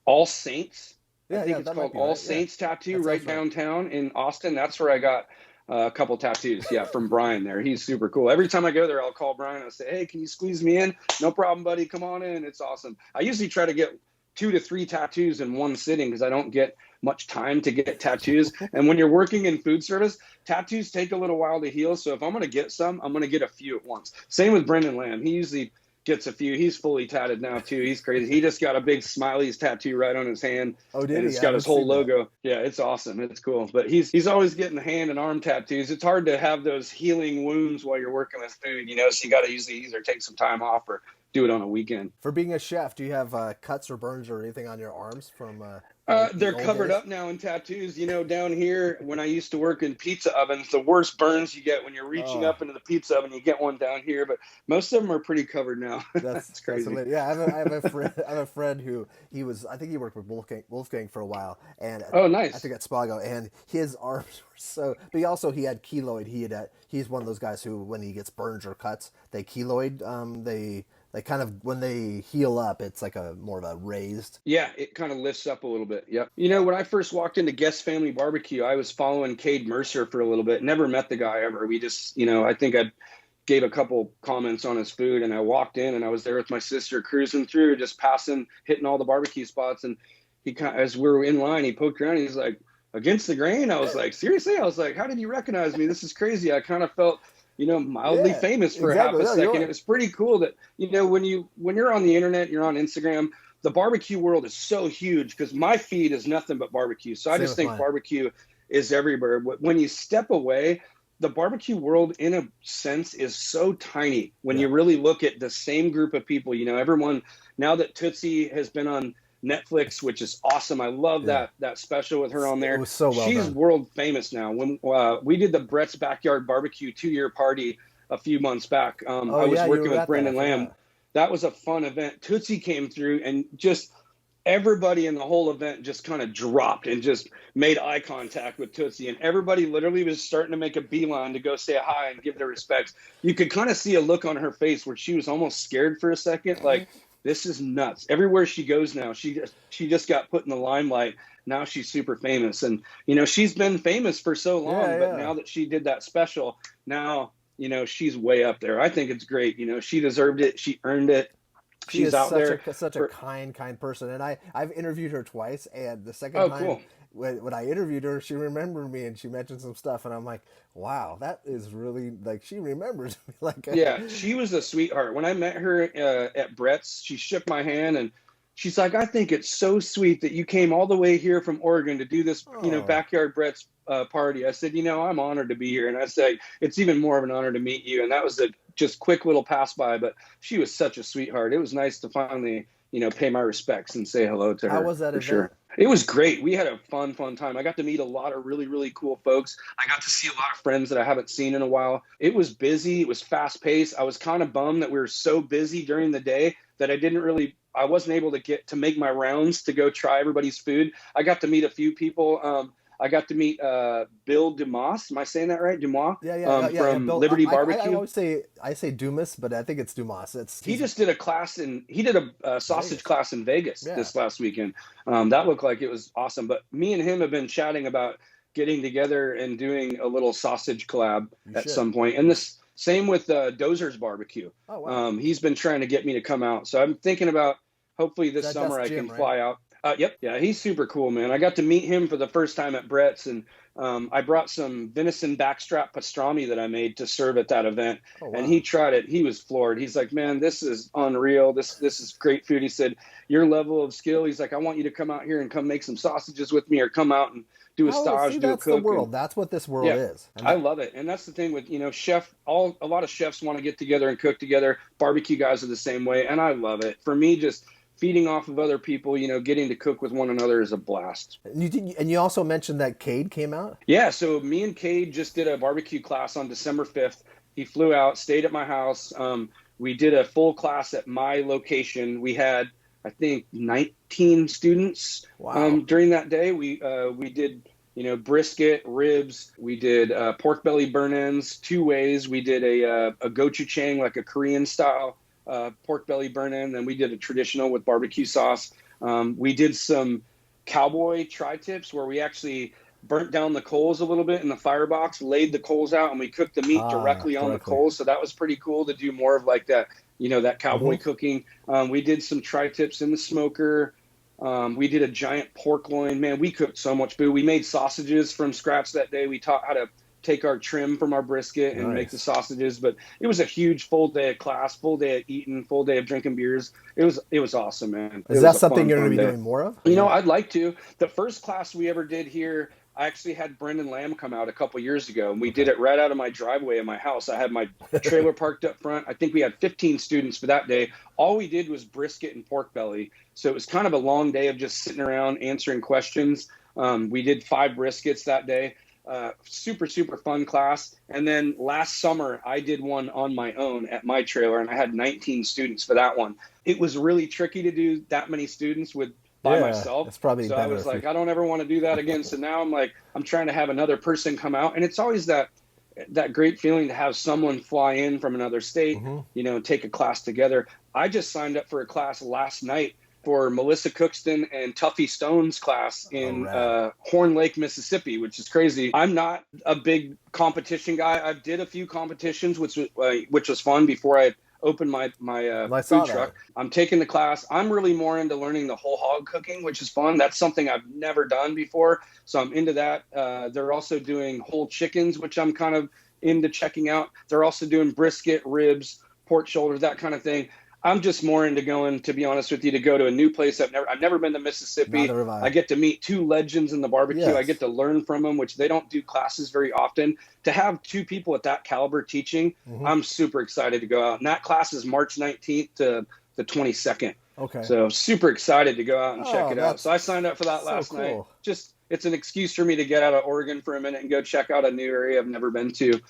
All Saints. I think it's called All Saints Tattoo right downtown in Austin. That's where I got a couple tattoos, from Brian there. He's super cool. Every time I go there, I'll call Brian. I'll say, hey, can you squeeze me in? No problem, buddy. Come on in. It's awesome. I usually try to get 2 to 3 tattoos in one sitting because I don't get much time to get tattoos. And when you're working in food service, tattoos take a little while to heal. So if I'm going to get some, I'm going to get a few at once. Same with Brendan Lamb. He usually gets a few. He's fully tatted now too. He's crazy. He just got a big Smiley's tattoo right on his hand.
Oh, did he?
And it's got his whole logo. Yeah, it's awesome. It's cool. But he's always getting hand and arm tattoos. It's hard to have those healing wounds while you're working with food, so you got to usually either take some time off or do it on a weekend.
For being a chef, do you have cuts or burns or anything on your arms from
they're covered up now in tattoos. Down here, when I used to work in pizza ovens, the worst burns you get when you're reaching up into the pizza oven, you get one down here, but most of them are pretty covered now. That's crazy.
I have a friend who I think he worked with Wolfgang for a while, and
nice.
I think at Spago, and his arms were so. But he had keloid. He's one of those guys who, when he gets burns or cuts, they keloid. They kind of, when they heal up, it's like a more of a raised.
Yeah, it kind of lifts up a little bit. Yep. When I first walked into Guest Family Barbecue, I was following Cade Mercer for a little bit. Never met the guy ever. We just, I think I gave a couple comments on his food, and I walked in and I was there with my sister cruising through, just passing, hitting all the barbecue spots. And he as we were in line, he poked around. He's like, against the grain? I was like, seriously? I was like, how did you recognize me? This is crazy. I kind of felt mildly famous for half a second. It was pretty cool that, when you're on the internet, you're on Instagram, the barbecue world is so huge because my feed is nothing but barbecue. So I just think barbecue is everywhere. When you step away, the barbecue world, in a sense, is so tiny when you really look at the same group of people. Everyone, now that Tootsie has been on Netflix, which is awesome. I love that special with her on there.
It was so well
She's
done.
World famous now. When we did the Brett's Backyard Barbecue 2-year party a few months back, I was working with Brendan Lamb. That was a fun event. Tootsie came through and just everybody in the whole event just kind of dropped and just made eye contact with Tootsie. And everybody literally was starting to make a beeline to go say hi and give their respects. You could kind of see a look on her face where she was almost scared for a second. Like, this is nuts. Everywhere she goes now, she just got put in the limelight. Now she's super famous. And, she's been famous for so long, but now that she did that special, now, she's way up there. I think it's great. She deserved it. She earned it. She's out there.
Such a kind person. And I've interviewed her twice. And the second time
cool.
when I interviewed her, she remembered me and she mentioned some stuff. And I'm like, wow, that is really, like, she remembers me. Like,
yeah, she was a sweetheart. When I met her at Brett's, she shook my hand and she's like, I think it's so sweet that you came all the way here from Oregon to do this, backyard Brett's party. I said, I'm honored to be here. And I say, it's even more of an honor to meet you. And that was a just quick little pass by, but she was such a sweetheart. It was nice to finally, pay my respects and say hello to her.
How was that
for
event?
Sure. It was great. We had a fun time. I got to meet a lot of really, really cool folks. I got to see a lot of friends that I haven't seen in a while. It was busy. It was fast paced. I was kind of bummed that we were so busy during the day that I wasn't able to get to make my rounds to go try everybody's food. I got to meet a few people. I got to meet Bill Dumas. Am I saying that right? Dumas?
Yeah.
From
Bill,
Liberty Barbecue.
I always say Dumas, but I think it's Dumas.
He just did a sausage class in Vegas this last weekend. That looked like it was awesome. But me and him have been chatting about getting together and doing a little sausage collab at some point. And this same with Dozer's Barbecue.
Oh, wow.
He's been trying to get me to come out. So I'm thinking about hopefully this summer I can fly out. Yep. Yeah, he's super cool, man. I got to meet him for the first time at Brett's, and I brought some venison backstrap pastrami that I made to serve at that event. Oh, wow. And he tried it. He was floored. He's like, man, this is unreal. This is great food. He said, your level of skill. He's like, I want you to come out here and come make some sausages with me, or come out and do a stage, do a cook.
That's the world. That's what this world is.
I love it. And that's the thing with, a lot of chefs want to get together and cook together. Barbecue guys are the same way. And I love it. For me, just feeding off of other people, getting to cook with one another is a blast.
And you also mentioned that Cade came out?
Yeah, so me and Cade just did a barbecue class on December 5th. He flew out, stayed at my house. We did a full class at my location. We had, I think, 19 students during that day. We did, brisket, ribs. We did pork belly burn-ins 2 ways. We did a gochujang, like a Korean style pork belly burn-in. Then we did a traditional with barbecue sauce. We did some cowboy tri-tips where we actually burnt down the coals a little bit in the firebox, laid the coals out, and we cooked the meat directly on the coals. So that was pretty cool to do more of like that, that cowboy cooking. We did some tri-tips in the smoker. We did a giant pork loin. Man, we cooked so much food. We made sausages from scratch that day. We taught how to take our trim from our brisket and make the sausages. But it was a huge full day of class, full day of eating, full day of drinking beers. It was awesome, man.
Is that something you're going to be doing more of?
I'd like to. The first class we ever did here, I actually had Brendan Lamb come out a couple years ago, and we did it right out of my driveway in my house. I had my trailer parked up front. I think we had 15 students for that day. All we did was brisket and pork belly. So it was kind of a long day of just sitting around answering questions. We did 5 briskets that day. Super, super fun class. And then last summer, I did one on my own at my trailer, and I had 19 students for that one. It was really tricky to do that many students by myself.
It's probably
so I was like, I don't ever want to do that again. So now I'm trying to have another person come out. And it's always that great feeling to have someone fly in from another state, take a class together. I just signed up for a class last night for Melissa Cookston and Tuffy Stone's class in Horn Lake, Mississippi, which is crazy. I'm not a big competition guy. I did a few competitions, which was fun before I opened my food truck. I'm taking the class. I'm really more into learning the whole hog cooking, which is fun. That's something I've never done before. So I'm into that. They're also doing whole chickens, which I'm kind of into checking out. They're also doing brisket, ribs, pork shoulders, that kind of thing. I'm just more into going, to be honest with you, to go to a new place. I've never been to Mississippi. I get to meet 2 legends in the barbecue. Yes. I get to learn from them, which they don't do classes very often. To have 2 people at that caliber teaching, I'm super excited to go out. And that class is March 19th to the 22nd.
Okay.
So super excited to go out and check it out. So I signed up for that last night. it's an excuse for me to get out of Oregon for a minute and go check out a new area I've never been to.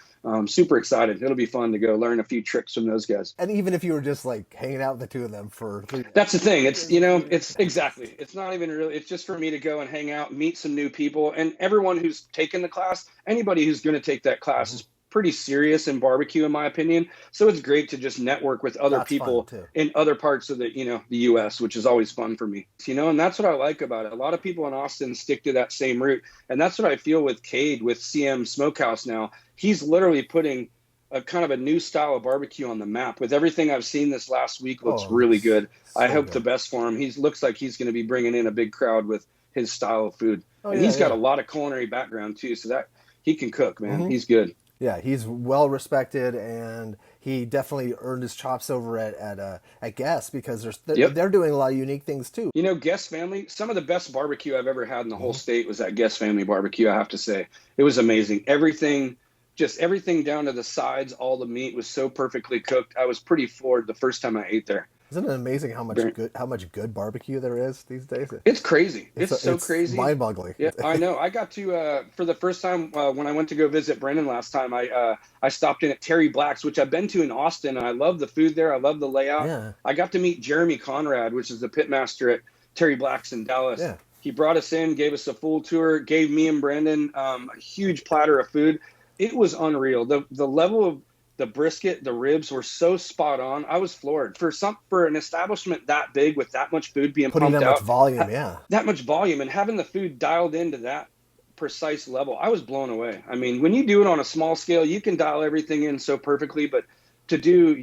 Super excited. It'll be fun to go learn a few tricks from those guys.
And even if you were just like hanging out with the two of them for 3 days.
That's the thing. It's exactly. It's not even really. It's just for me to go and hang out, meet some new people, and everyone who's taken the class, anybody who's going to take that class is pretty serious in barbecue, in my opinion. So it's great to just network with other people in other parts of the U.S., which is always fun for me. And that's what I like about it. A lot of people in Austin stick to that same route, and that's what I feel with Cade with CM Smokehouse now. He's literally putting a kind of a new style of barbecue on the map. With everything I've seen this last week, looks really good. So I hope the best for him. He looks like he's going to be bringing in a big crowd with his style of food, and he's got a lot of culinary background too, so that he can cook, man. He's good.
Yeah, he's well respected, and he definitely earned his chops over at Guess, because they're doing a lot of unique things too.
Guess Family, some of the best barbecue I've ever had in the whole state was at Guess Family Barbecue. I have to say, it was amazing. Everything down to the sides, all the meat was so perfectly cooked. I was pretty floored the first time I ate there.
Isn't it amazing how much good barbecue there is these days?
It's crazy. It's so crazy.
Mind-boggling.
Yeah, I know. I got to for the first time when I went to go visit Brendan last time. I stopped in at Terry Black's, which I've been to in Austin, and I love the food there. I love the layout.
Yeah.
I got to meet Jeremy Conrad, which is the pitmaster at Terry Black's in Dallas.
Yeah.
He brought us in, gave us a full tour, gave me and Brendan a huge platter of food. It was unreal. The level of the brisket, the ribs were so spot on. I was floored for an establishment that big with that much food being
putting
pumped
that
out,
much volume,
that much volume, and having the food dialed into that precise level. I was blown away. I mean, when you do it on a small scale, you can dial everything in so perfectly, but to do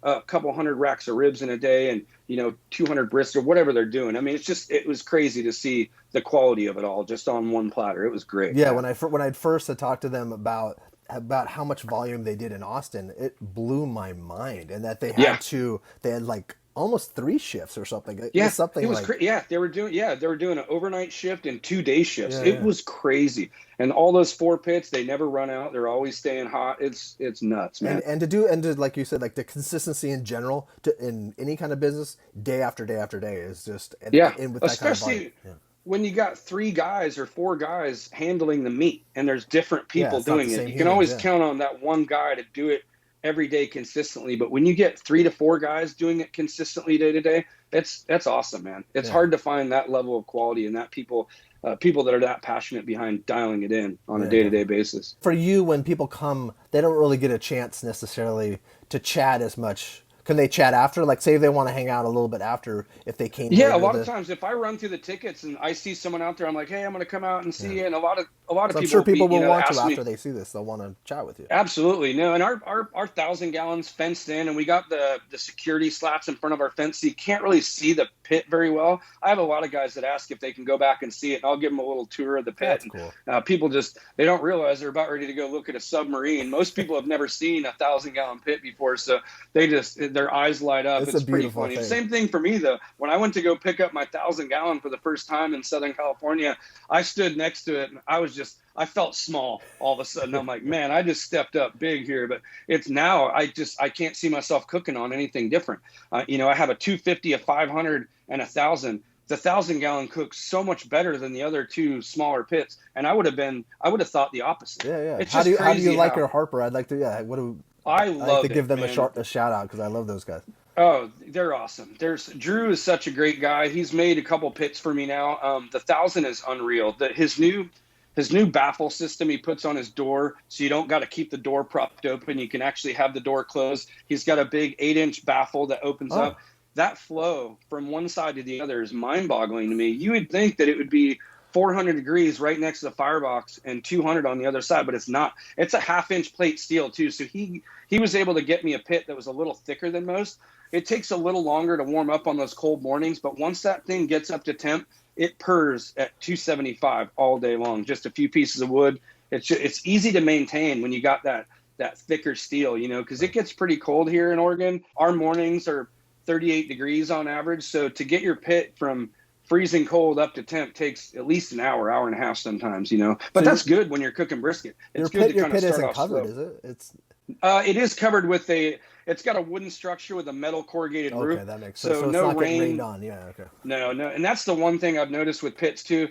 a couple hundred racks of ribs in a day and 200 brisket or whatever they're doing, I mean, it was crazy to see the quality of it all just on one platter. It was great.
Yeah, when I first had talked to them about how much volume they did in Austin, it blew my mind, and that they had like almost 3 shifts or something.
Yeah, it was crazy. Yeah, they were doing an overnight shift and 2-day shifts. It was crazy, and all those 4 pits, they never run out. They're always staying hot. It's nuts, man.
And to like you said, like the consistency in general in any kind of business, day after day after day is just with that
especially
kind of volume.
When you got 3 guys or 4 guys handling the meat, and there's different people doing it. You can always count on that one guy to do it every day consistently. But when you get 3 to 4 guys doing it consistently day to day, that's awesome, man. It's hard to find that level of quality and that people that are that passionate behind dialing it in on a day-to-day basis.
For you, when people come, they don't really get a chance necessarily to chat as much. Can they chat after? Like, say they want to hang out a little bit after, if they came.
Yeah, a lot of times if I run through the tickets and I see someone out there, I'm like, hey, I'm going to come out and see you. And a lot of people.
I'm sure people will want to after they see this. They'll want to chat with you.
Absolutely, no. And our 1,000 gallons fenced in, and we got the security slats in front of our fence, so you can't really see the pit very well. I have a lot of guys that ask if they can go back and see it, and I'll give them a little tour of the pit.
That's cool.
And, people they don't realize they're about ready to go look at a submarine. Most people have never seen a 1,000-gallon pit before, so their eyes light up. It's pretty funny.
Thing.
Same thing for me, though. When I went to go pick up my 1,000-gallon for the first time in Southern California, I stood next to it, and I felt small all of a sudden. I'm like, man, I just stepped up big here. But it's now I can't see myself cooking on anything different. I have a 250, a 500, and a 1,000. The 1,000-gallon cooks so much better than the other 2 smaller pits, and I would have thought the opposite.
Yeah.
It's
how do you like your Harper? I'd like to. Yeah.
I like to
give them a shout out, because I love those guys.
Oh, they're awesome. Drew is such a great guy. He's made a couple pits for me now. The 1,000 is unreal. His new baffle system he puts on his door, so you don't got to keep the door propped open. You can actually have the door closed. He's got a big 8-inch baffle that opens up. That flow from one side to the other is mind-boggling to me. You would think that it would be 400 degrees right next to the firebox and 200 on the other side, but it's not. It's a 1/2-inch plate steel too, so he was able to get me a pit that was a little thicker than most. It takes a little longer to warm up on those cold mornings, but once that thing gets up to temp, it purrs at 275 all day long. Just a few pieces of wood. It's easy to maintain when you got that thicker steel, because it gets pretty cold here in Oregon. Our mornings are 38 degrees on average, so to get your pit from freezing cold up to temp takes at least an hour and a half sometimes, But that's good when you're cooking brisket. It's good to kind of start off slow.
Is it?
It is covered with It's got a wooden structure with a metal corrugated roof.
Okay, that makes sense. So it's
no
not getting
rain.
rained on. Yeah, okay.
No, no. And that's the one thing I've noticed with pits too.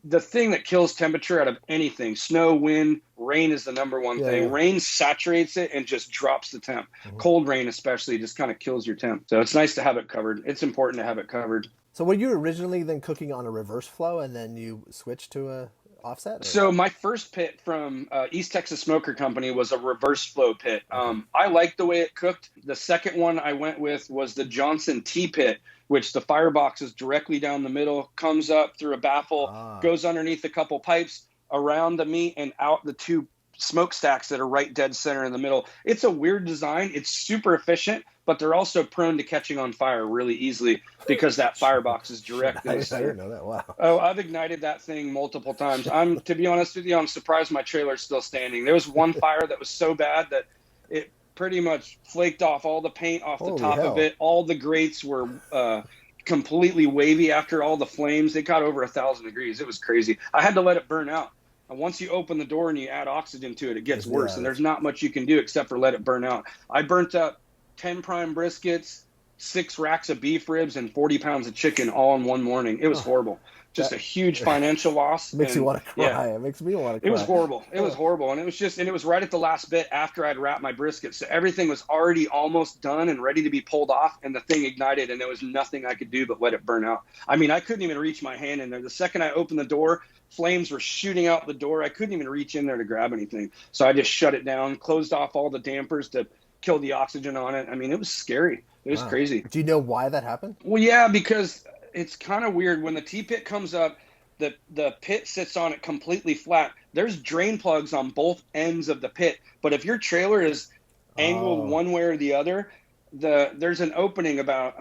The thing that kills temperature out of anything, snow, wind, rain is the number one thing.
Yeah.
Rain saturates it and just drops the temp. Cold rain especially just kind of kills your temp. So it's nice to have it covered. It's important to have it covered.
So were you originally then cooking on a reverse flow and then you switched to a offset? Or?
So my first pit from East Texas Smoker Company was a reverse flow pit. I liked the way it cooked. The second one I went with was the Johnson T pit, which the firebox is directly down the middle, comes up through a baffle, goes underneath a couple pipes, around the meat and out the two smokestacks that are right dead center in the middle. It's a weird design. It's super efficient, but they're also prone to catching on fire really easily because that firebox is direct in the center.
I didn't know that. Wow.
Oh, I've ignited that thing multiple times. To be honest with you, I'm surprised my trailer's still standing. There was one fire that was so bad that it pretty much flaked off all the paint off the top of it. All the grates were completely wavy after all the flames. It got over 1,000 degrees. It was crazy. I had to let it burn out. And once you open the door and you add oxygen to it, it gets worse. And there's not much you can do except for let it burn out. I burnt up 10 prime briskets, 6 racks of beef ribs, and 40 pounds of chicken all in one morning. It was horrible. Just a huge financial loss.
Makes you want to cry. Yeah. It makes me want to cry.
It was horrible. It was horrible. And it was right at the last bit after I'd wrapped my brisket. So everything was already almost done and ready to be pulled off. And the thing ignited and there was nothing I could do but let it burn out. I mean, I couldn't even reach my hand in there. The second I opened the door, flames were shooting out the door. I couldn't even reach in there to grab anything. So I just shut it down, closed off all the dampers to kill the oxygen on it. I mean, it was scary. It was crazy.
Do you know why that happened?
Well, yeah, because it's kind of weird. When the T-pit comes up, the pit sits on it completely flat. There's drain plugs on both ends of the pit. But if your trailer is angled one way or the other, there's an opening about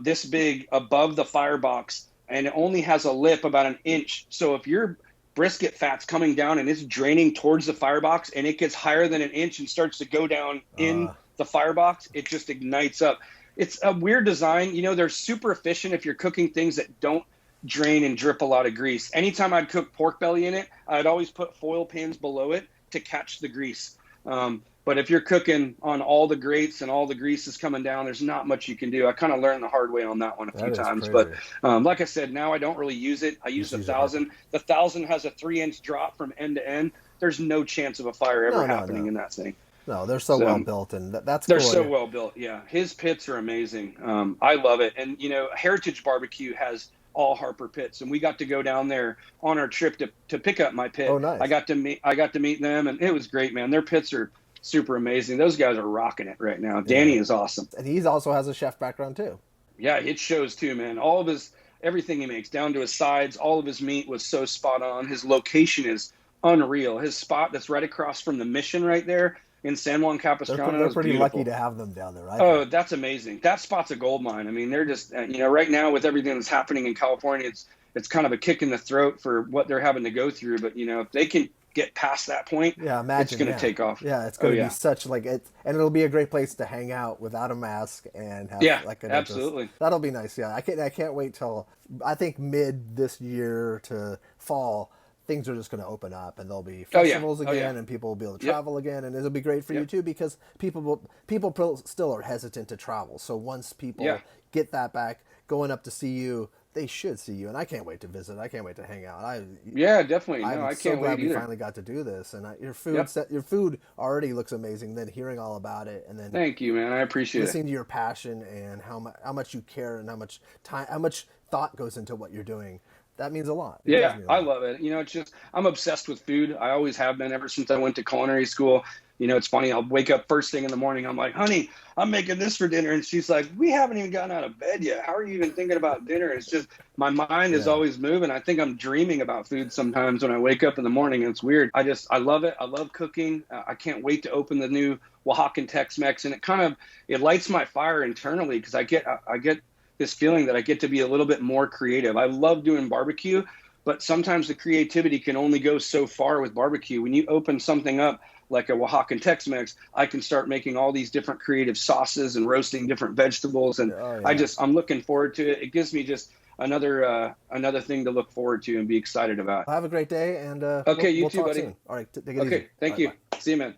this big above the firebox, and it only has a lip about an inch. So if your brisket fat's coming down and it's draining towards the firebox and it gets higher than an inch and starts to go down in the firebox, it just ignites up. It's a weird design. You know, they're super efficient if you're cooking things that don't drain and drip a lot of grease. Anytime I'd cook pork belly in it, I'd always put foil pans below it to catch the grease. But if you're cooking on all the grates and all the grease is coming down, there's not much you can do. I kind of learned the hard way on that one a few times. Crazy. But like I said, now I don't really use it. I use the 1,000. The 1,000 has a 3-inch drop from end to end. There's no chance of a fire ever happening in that thing.
No, they're so well built, and that's
they're
cool.
So well built. Yeah, his pits are amazing. I love it. And you know, Heritage Barbecue has all Harper pits, and we got to go down there on our trip to pick up my pit.
Oh, nice.
I got to meet them, and it was great, man. Their pits are super amazing. Those guys are rocking it right now. Danny is awesome,
and he also has a chef background too.
Yeah, it shows too, man. All of everything he makes, down to his sides, all of his meat was so spot on. His location is unreal. His spot that's right across from the Mission right there in San Juan Capistrano.
They're pretty lucky to have them down there, right?
Oh, that's amazing. That spot's a gold mine. I mean, they're just, right now with everything that's happening in California, it's kind of a kick in the throat for what they're having to go through. But, if they can get past that point, it's going to take off.
Yeah, it's going to be such and it'll be a great place to hang out without a mask and have
absolutely.
That'll be nice. Yeah, I can't wait till I think mid this year to fall. Things are just going to open up, and there'll be festivals again, and people will be able to travel again, and it'll be great for you too because people still are hesitant to travel. So once people get that back, going up to see you, they should see you, and I can't wait to visit. I can't wait to hang out.
Definitely.
I'm
I
so
can't
glad
wait
we
either.
finally got to do this, and your food already looks amazing. Then hearing all about it, and then
thank you, man. I appreciate it.
Listening to your passion and how much you care and how much time, how much thought goes into what you're doing. That means a lot.
I love it. It's just, I'm obsessed with food. I always have been ever since I went to culinary school. It's funny. I'll wake up first thing in the morning. I'm like, honey, I'm making this for dinner. And she's like, we haven't even gotten out of bed yet. How are you even thinking about dinner? It's just, my mind is always moving. I think I'm dreaming about food sometimes when I wake up in the morning. It's weird. I love it. I love cooking. I can't wait to open the new Oaxacan Tex-Mex. And it lights my fire internally because I get this feeling that I get to be a little bit more creative. I love doing barbecue, but sometimes the creativity can only go so far with barbecue. When you open something up like a Oaxacan Tex-Mex, I can start making all these different creative sauces and roasting different vegetables. And I'm looking forward to it. It gives me just another thing to look forward to and be excited about.
Have a great day. And
we'll
you
too, buddy.
Soon. All right. Take it easy.
Okay. Thank you.
Bye.
See you, man.